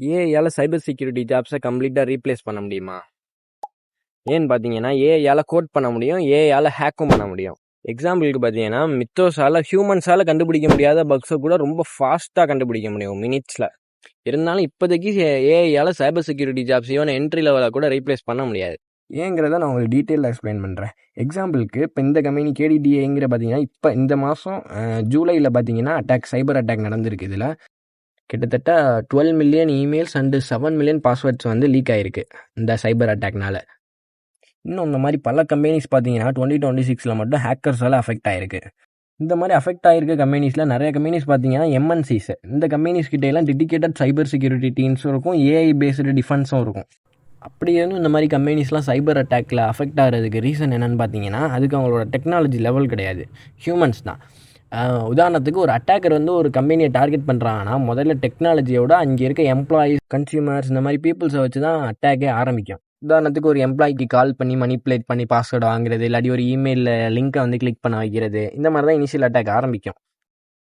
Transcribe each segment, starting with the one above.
ஏஐயால cyber security ஜாப்ஸை கம்ப்ளீட்டாக replace பண்ண முடியுமா? ஏன்னு பார்த்தீங்கன்னா ஏஐயால கோட் பண்ண முடியும், ஏஐயால ஹேக்கும் பண்ண முடியும். எக்ஸாம்பிளுக்கு பார்த்தீங்கன்னா ஹியூமன்ஸால் கண்டுபிடிக்க முடியாத பக்ஸை கூட ரொம்ப ஃபாஸ்ட்டாக கண்டுபிடிக்க முடியும் மினிட்ஸில். இருந்தாலும் இப்போதைக்கு ஏஐயால சைபர் செக்யூரிட்டி ஜாப்ஸையும் என்ட்ரி லெவலில் கூட ரீப்ளேஸ் பண்ண முடியாது. ஏங்கிறத நான் உங்களுக்கு டீட்டெயிலாக எக்ஸ்பிளைன் பண்ணுறேன். எக்ஸாம்பிளுக்கு இப்போ இந்த கம்பெனி கேடிடிஏங்கிற பார்த்தீங்கன்னா இப்போ இந்த மாதம் ஜூலையில் பார்த்தீங்கன்னா சைபர் அட்டாக் நடந்திருக்கு. இதில் கிட்டத்தட்ட 12 million emails and 7 million passwords வந்து லீக் ஆகிருக்கு இந்த சைபர் அட்டாக்னால. இன்னும் இந்த மாதிரி பல கம்பெனிஸ் பார்த்தீங்கன்னா 2026 மட்டும் ஹேக்கர்ஸால் அஃபெக்ட் ஆகிருக்கு. இந்த மாதிரி அஃபெக்ட் ஆகிருக்க கம்பெனிஸில் நிறைய கம்பெனிஸ் பார்த்தீங்கன்னா எம்என்சிஸ். இந்த கம்பெனிஸ் கிட்டேலாம் டெடிகேட்டட் சைபர் செக்யூரிட்டி டீம்ஸும் இருக்கும், ஏஐ பேஸ்டு டிஃபென்ஸும் இருக்கும். அப்படி இருந்தும் இந்த மாதிரி கம்பெனிஸ்லாம் சைபர் அட்டாக்கில் அஃபெக்ட் ஆகிறதுக்கு ரீசன் என்னென்னு பார்த்தீங்கன்னா அதுக்கு அவங்களோட டெக்னாலஜி லெவல் கிடையாது, ஹியூமன்ஸ் தான். உதாரணத்துக்கு ஒரு அட்டாக்கர் வந்து ஒரு கம்பெனியை டார்கெட் பண்ணுறாங்கன்னா முதல்ல டெக்னாலஜியோட அங்கே இருக்க எம்ப்ளாயீஸ், கன்சியூமர்ஸ் இந்த மாதிரி பீப்புள்ஸை வச்சு தான் அட்டாக்கே ஆரம்பிக்கும். உதாரணத்துக்கு ஒரு எம்ப்ளாய்க்கு கால் பண்ணி மணிப்புலேட் பண்ணி பாஸ்வேர்டு வாங்குறது, இல்லாட்டி ஒரு இமெயிலில் லிங்க்கை வந்து கிளிக் பண்ண வைக்கிறது, இந்த மாதிரி தான் இனிஷியல் அட்டாக் ஆரம்பிக்கும்.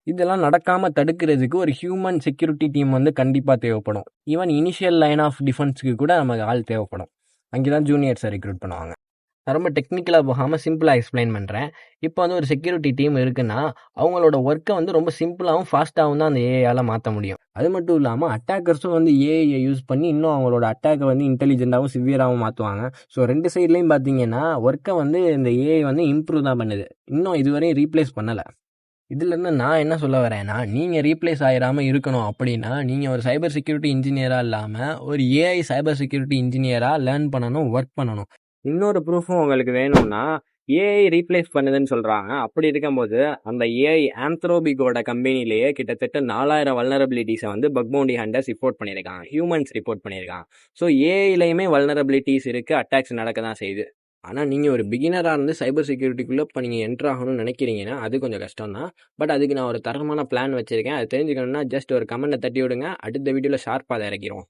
இதெல்லாம் நடக்காமல் தடுக்கிறதுக்கு ஒரு ஹியூமன் செக்யூரிட்டி டீம் வந்து கண்டிப்பாக தேவைப்படும். ஈவன் இனிஷியல் லைன் ஆஃப் டிஃபென்ஸுக்கு கூட நமக்கு ஆள் தேவைப்படும். அங்கே தான் ஜூனியர்ஸை ரெக்ரூட் பண்ணுவாங்க. நான் ரொம்ப டெக்னிக்கலாக போகாமல் சிம்பிளாக எக்ஸ்பிளைன் பண்ணுறேன். இப்போ வந்து ஒரு செக்யூரிட்டி டீம் இருக்குன்னா அவங்களோட ஒர்க்கை வந்து ரொம்ப சிம்பிளாகவும் ஃபாஸ்ட்டாகவும் தான் அந்த ஏஐயால் மாற்ற முடியும். அது மட்டும் இல்லாமல் அட்டாக்கர்ஸும் வந்து ஏஐயை யூஸ் பண்ணி இன்னும் அவங்களோட அட்டாக்கை வந்து இன்டெலிஜென்ட்டாகவும் சிவியராகவும் மாற்றுவாங்க. ஸோ 2 சைட்லேயும் பார்த்தீங்கன்னா ஒர்க்கை வந்து இந்த ஏஐ வந்து இம்ப்ரூவ் தான் பண்ணுது, இன்னும் இதுவரையும் ரீப்ளேஸ் பண்ணலை. இதுலேருந்து நான் என்ன சொல்ல வரேன்னா, நீங்கள் ரீப்ளேஸ் ஆகிடாமல் இருக்கணும் அப்படின்னா நீங்கள் ஒரு சைபர் செக்யூரிட்டி இன்ஜினியராக இல்லாமல் ஒரு ஏஐ சைபர் செக்யூரிட்டி இன்ஜினியராக லேர்ன் பண்ணணும், ஒர்க் பண்ணணும். இன்னொரு ப்ரூஃபும் உங்களுக்கு வேணும்னா ஏஐ ரீப்ளேஸ் பண்ணுதுன்னு சொல்கிறாங்க. அப்படி இருக்கும்போது அந்த ஏஐ ஆந்த்ரோபிக்கோட கம்பெனிலேயே கிட்டத்தட்ட 4000 வல்னரபிலிட்டிஸை வந்து பக் பவுண்டி ஹண்டர்ஸ் ரிப்போர்ட் பண்ணியிருக்காங்க, ஹியூமன்ஸ் ரிப்போர்ட் பண்ணியிருக்காங்க. ஸோ ஏஐலையுமே வல்னரபிலிட்டிஸ் இருக்குது, அட்டாக்ஸ் நடக்க தான் செய்யுது. ஆனால் நீங்கள் ஒரு பிகினராக இருந்து சைபர் செக்யூரிட்டிக்குள்ளே இப்போ நீங்கள் என்ட்ரு ஆகணும்னு நினைக்கிறீங்கன்னா அது கொஞ்சம் கஷ்டம் தான். பட் அதுக்கு நான் ஒரு தரமான பிளான் வச்சுருக்கேன். அது தெரிஞ்சுக்கணுன்னா ஜஸ்ட் ஒரு கமெண்ட்டை தட்டி விடுங்க, அடுத்த வீடியோவில் ஷார்ப்பாக அதை இறக்கிடுவோம்.